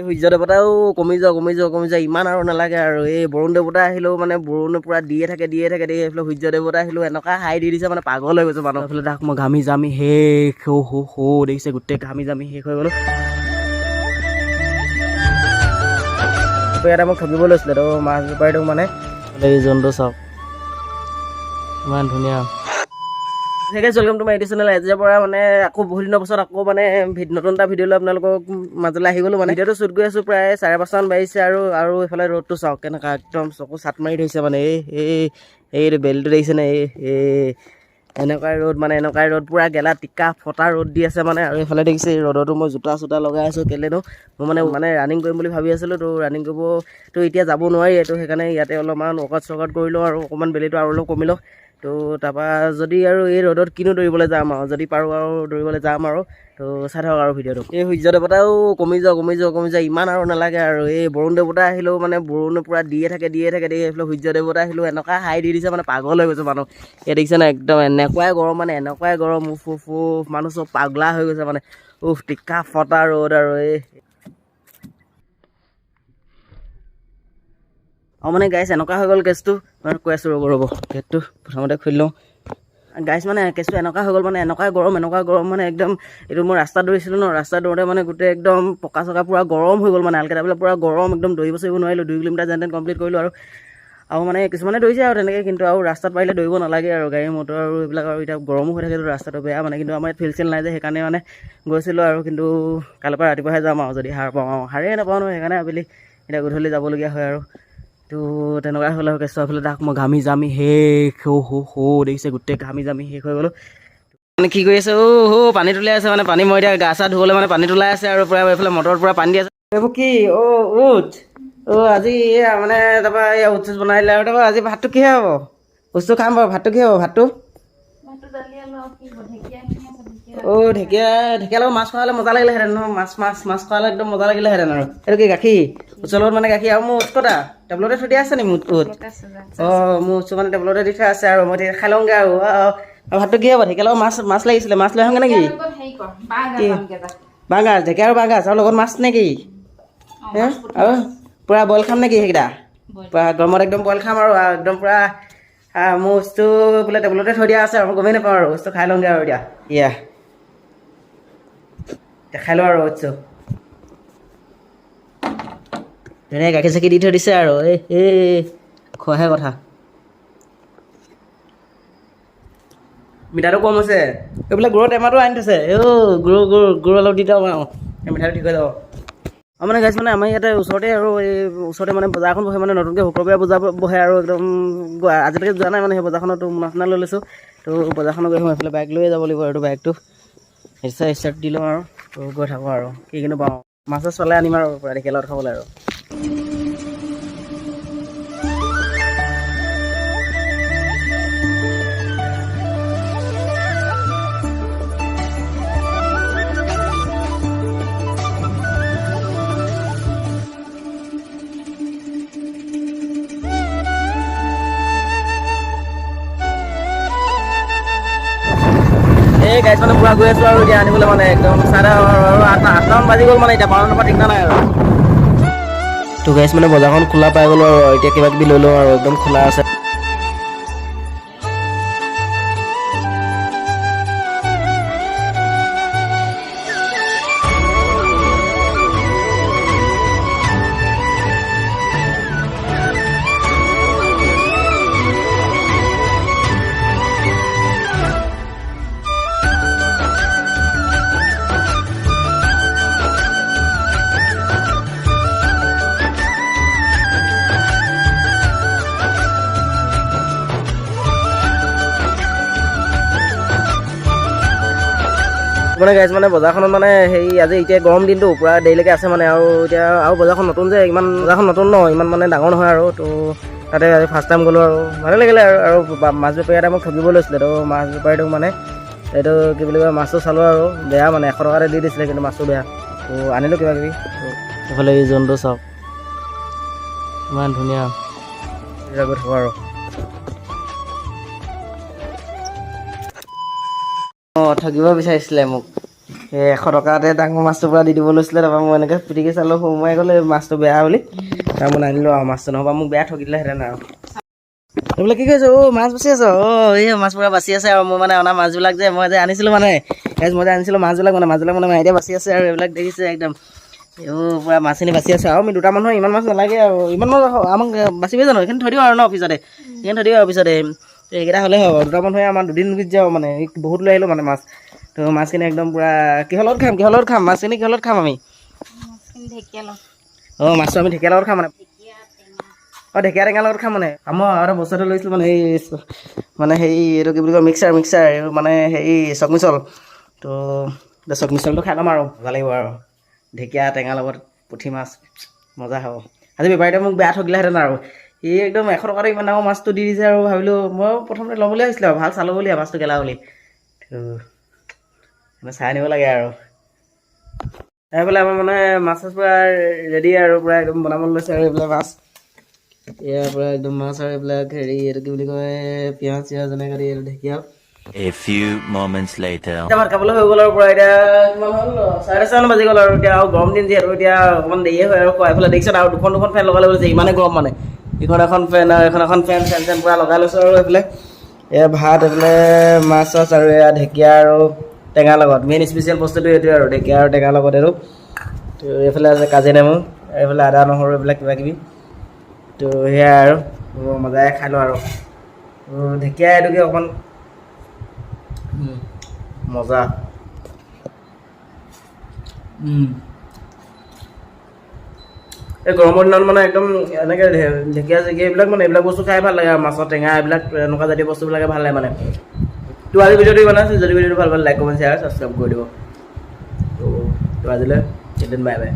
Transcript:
সূৰ্য দেৱতাও কমি যোৱা ইমান আৰু নালাগে আৰু এই বৰুণ দেৱতা আহিলেও মানে বৰুণে পুৰা দিয়ে থাকে এইফালে সূৰ্য দেৱতা আহিলেও এনেকুৱা হাই দি দিছে মানে পাগল হৈ গৈছে মানুহ এইফালে তাক মই ঘামি জামি শেষ দেখিছে গোটেই ঘামি জামি শেষ হৈ গ'লো এটা মোক ঠগিব লৈছিলে তো মাছ বেপাৰীটোক মানে এই জন্তু চাওক ইমান ধুনীয়া welcome to my YouTube channel আজিৰ পৰা মানে আকৌ বহুত দিনৰ পাছত আকৌ মানে নতুন এটা ভিডিঅ' লৈ আপোনালোকক মাজলৈ আহি গ'লো মানে ভিডিঅ'টো শ্বুট কৰি আছোঁ প্ৰায় 5:30 বাজিছে আৰু এইফালে ৰ'দটো চাওক কেনেকুৱা একদম চকু চাট মাৰি ধৰিছে মানে এই বেলিটো দেখিছে নে এনেকুৱাই ৰ'দ মানে এনেকুৱাই ৰ'দ পূৰা গেলা টিকা ফটা ৰ'দ দি আছে মানে আৰু এইফালে দেখিছে এই ৰ'দতো মই জোতা চোতা লগাই আছোঁ কেলেনো মই মানে ৰানিং কৰিম বুলি ভাবি আছিলোঁ তো ৰানিং কৰিবতো এতিয়া যাব নোৱাৰি তো সেইকাৰণে ইয়াতে অলপমান ৱৰ্কআউট কৰি লওঁ আৰু অকণমান বেলিটো আৰু অলপ কমি লওঁ তো তাৰপৰা যদি আৰু এই ৰ'দত কিনো দৌৰিবলৈ যাম আৰু যদি পাৰোঁ আৰু দৌৰিবলৈ যাম আৰু তো চাই থাকক আৰু ভিডিঅ'টো এই সূৰ্য দেৱতাও কমি যোৱা ইমান আৰু নালাগে আৰু এই বৰুণ দেৱতা আহিলেও মানে বৰুণে পুৰা দিয়ে থাকে এইফালে সূৰ্য দেৱতা আহিলেও এনেকুৱা হাই দি দিছে মানে পাগল হৈ গৈছে মানুহ এই দেখিছে না একদম এনেকুৱাই গৰম উফ মানুহ চব পাগলা হৈ গৈছে মানে টিকা ফটা ৰ'দ আৰু মানে গাইছ এনেকুৱা হৈ গ'ল কেছটো মানে কৈ আছোঁ ৰ'ব গেটটো প্ৰথমতে খুলি লওঁ গাইছ মানে কেছটো এনেকুৱা হৈ গ'ল মানে এনেকুৱা গৰম মানে একদম এইটো মই ৰাস্তাত দৌৰিছিলোঁ ন ৰাস্তাত দৌৰোঁতে মানে গোটেই একদম পকা চকা পূৰা গৰম হৈ গ'ল মানে আলকেইটাবিলাক পূৰা গৰম একদম দৌৰিব নোৱাৰিলোঁ 2 কিলোমিটাৰ যেন কমপ্লিট কৰিলোঁ আৰু মানে কিছুমানে দৌৰিছে আৰু তেনেকৈ কিন্তু আৰু ৰাস্তাত পাৰিলে দৌৰিব নালাগে আৰু গাড়ী মটৰ আৰু এইবিলাক আৰু এতিয়া গৰমো হৈ থাকেতো ৰাস্তাটো বেয়া মানে কিন্তু আমাৰ ইয়াত ফিল্ড চিল নাই যে সেইকাৰণে মানে গৈছিলোঁ আৰু কিন্তু কাইলৈৰ পৰা ৰাতিপুৱাহে যাম আৰু যদি সাৰ পাওঁ আৰু সাৰেই নাপাওঁ নহয় সেইকাৰণে আবেলি এতিয়া গধূলি যাবলগীয়া হয় আৰু তো তেনেকুৱাই হ'ল আৰু কেঁচু এইফালে তাক মই ঘামি জামি শেষ দেখিছে গোটেই ঘামি জামি শেষ হৈ গ'লোঁ মানে কি কৰি আছে পানী তোলাই আছে মানে পানী মই এতিয়া গা চা ধুবলৈ মানে পানী তোলাই আছে আৰু পূৰা এইফালে মটৰত পূৰা পানী দি আছে এইবোৰ কি উঠ আজি এয়া মানে তাৰপৰা এয়া উঠ চুচ বনাই দিলে আৰু তাৰপৰা আজি ভাতটো কিহে হ'ব বস্তু খাম বাৰু ভাতটো কি হ'ব ভাতটো ঢেকীয়া লগত মাছ খোৱালে মজা লাগিলেহেঁতেন নহয় মাছ খোৱালে একদম মজা লাগিলেহেঁতেন আৰু এইটো কি গাখীৰ উচ্চৰ লগত মানে গাখীৰ আৰু মোৰ উঠ কটা টেবলেটে থৈ দিয়া আছে নি মোৰ উঠ মোৰ উচ্চ মানে টেবলেটে দি থোৱা আছে আৰু মই খাই লওঁগৈ আৰু ভাতটো কি হ'ব ঢেকীয়া লগত মাছ লাগিছিলে মাছ লৈ আহোঁগৈ নেকি বাঁহগাজ ঢেকীয়া আৰু বাঁহগাজ আৰু লগত মাছ নেকি আৰু পূৰা বইল খাম নেকি সেইকেইটা পূৰা গৰমত একদম বইল খাম আৰু একদম পূৰা মোৰ বস্তু বোলে টেবলেটে থৈ দিয়া আছে আৰু মই গমেই নাপাওঁ আৰু বস্তু খাই লওঁগৈ আৰু এতিয়া খাই লওঁ আৰু বস্তু ধুনীয়া গাখীৰ চাখীৰ দি থৈ দিছে আৰু খোৱাহে কথা মিঠাটো কম হৈছে এইবিলাক গুড়ৰ টেমাটো আনি থৈছে গুড় অলপ দি দিওঁ আৰু মিঠাটো ঠিক হৈ যাব মানে গাইছ মানে আমাৰ ইয়াতে ওচৰতে মানে বজাৰখন বহে মানে নতুনকৈ শুক্ৰবাৰে বজাৰ বহে আৰু একদম আজিলৈকে যোৱা নাই মানে সেই বজাৰখনতো মুনাফনা লৈ লৈছোঁ তো বজাৰখনত গৈ এইফালে বাইক লৈয়ে যাব লাগিব আৰু বাইকটো ষ্টাৰ্ট দি লওঁ আৰু তো গৈ থাকোঁ আৰু কি কিন্তু পাওঁ মাছ চলাই আনিম আৰু পূৰা ঢেকীয়া লগত খাবলৈ আৰু গাইছ মানে পুৰা গৈ আছোঁ আৰু এতিয়া আনিবলৈ মানে একদম 8টামান বাজি গ'ল মানে এতিয়া 12টাৰ পৰা ঠিকনা নাই আৰু তো গাইছ মানে বজাৰখন খোলা পাই গ'লোঁ আৰু এতিয়া কিবা কিবি লৈ লওঁ আৰু একদম খোলা আছে মানে গাইছ মানে বজাৰখনত মানে আজি এতিয়া গৰম দিনটো পূৰা দেৰিলৈকে আছে মানে আৰু এতিয়া আৰু বজাৰখন নতুন যে বজাৰখন নতুন ন ইমান মানে ডাঙৰ নহয় আৰু তো তাতে আজি ফাৰ্ষ্ট টাইম গ'লোঁ আৰু ভালে লাগিলে আৰু মাছ বেপাৰী এটা মোক ঠগিব লৈছিলে তো মাছ বেপাৰীটোক মানে এইটো কি বুলি কয় মাছটো চালোঁ আৰু বেয়া মানে 100 টকাতে দি দিছিলে কিন্তু মাছটো বেয়া তো আনিলোঁ কিবা কিবি এইফালে এই জন্তু চাওক ইমান ধুনীয়া গৈ থাকোঁ আৰু ঠগিব বিচাৰিছিলে মোক 100 টকাতে ডাঙৰ মাছটো পৰা দি দিব লৈছিলে তাৰপৰা মই এনেকৈ পিটিকি চালোঁ সোমাই গ'লে মাছটো বেয়া বুলি তাৰ মই নানিলোঁ আৰু মাছটো নহ'বা মোক বেয়া ঠগি দিলেহেঁতেন আৰু এইবিলাক কি কৈছে মাছ বাচি আছ এই মাছ পুৰা বাচি আছে আৰু মই মানে অনা মাছবিলাক যে মই যে আনিছিলোঁ মানে মই যে আনিছিলোঁ মাছবিলাক মানে এতিয়া বাচি আছে আৰু এইবিলাক দেখিছে একদম পুৰা মাছখিনি বাচি আছে আৰু আমি দুটা মানুহ ইমান মাছ নালাগে আৰু ইমান মাছ আমাক বাচিবই জানো এইখিনি থৈ দিওঁ আৰু ন অফিচতে এইখিনি থৈ দিওঁ আৰু অফিচতে এইকেইটা হ'লেই হ'ব দুটা মানুহে আমাৰ দুদিন গুচি যাওঁ মানে বহুত লৈ আহিলোঁ মানে মাছ তো মাছখিনি একদম পূৰা কিহৰ লগত খাম মাছখিনি কিহৰ লগত খাম আমি মাছটো আমি ঢেকীয়াৰ লগত খাম মানে ঢেকীয়া টেঙাৰ লগত খাম মানে মই আৰু এটা বস্তু এটা লৈছিলোঁ মানে মানে এইটো কি বুলি কয় মিক্সাৰ মানে চক মিছল তো চক মিছলটো খাই ল'ম আৰু মজা লাগিব আৰু ঢেকীয়া টেঙাৰ লগত পুঠি মাছ মজা হ'ব আজি বেপাৰীটোৱে মোক বেয়া ঠগিলেহেঁতেন আৰু একদম 100 টকাতে ইমান ডাঙৰ মাছটো দি দিছে আৰু ভাবিলোঁ মই প্ৰথমতে ল'ম বুলি ভাবিছিলোঁ আৰু ভাল চালোঁ বুলি মাছটো গেলা বুলি তো মানে চাই আনিব লাগে আৰু এইফালে আমাৰ মানে মাছ পূৰা ৰেডি আৰু পূৰা একদম বনাব লৈছে আৰু এইবিলাক মাছ ইয়াৰ পৰা একদম মাছ আৰু এইবিলাক এইটো কি বুলি কয় পিঁয়াজ চিয়াজ এনেকৈ দি এইটো ঢেকীয়া A few moments later. এতিয়া ভাত খাবলৈ হৈ গ'ল আৰু পৰা এতিয়া কিমান হ'ল 10:30 বাজি গ'ল আৰু এতিয়া আৰু গৰম দিন যিহেতু এতিয়া অকণমান দেৰিয়ে হয় আৰু এইফালে দেখিছে আৰু দুখন ফেন লগাই লৈছে ইমানেই গৰম মানে এখন ফেন আৰু এখন ফেন পূৰা লগাই লৈছোঁ আৰু এইফালে এয়া ভাত এইফালে মাছ চাছ আৰু এয়া ঢেকীয়া আৰু টেঙাৰ লগত মেইন স্পেচিয়েল বস্তুটো এইটোৱে আৰু ঢেকীয়া আৰু টেঙাৰ লগত এইটো তো এইফালে আছে কাজি নেমু এইফালে আদা নহৰু এইবিলাক কিবা কিবি তো সেয়াই আৰু মজাই খাই লওঁ আৰু ঢেকীয়া এইটোকে অকণমান মজা এই গৰমৰ দিনত মানে একদম এনেকৈ ঢেকীয়া চেকীয়া এইবিলাক মানে এইবিলাক বস্তু খাই ভাল লাগে আৰু মাছৰ টেঙা এইবিলাক এনেকুৱা জাতীয় বস্তুবিলাকে ভাল লাগে মানে তো আজি ভিডিঅ'টো বনাইছোঁ যদি ভিডিঅ'টো ভাল লাইক কমেণ্ট শ্বেয়াৰ ছাবস্ক্ৰাইব কৰি দিব তো আজিলৈ বাই বাই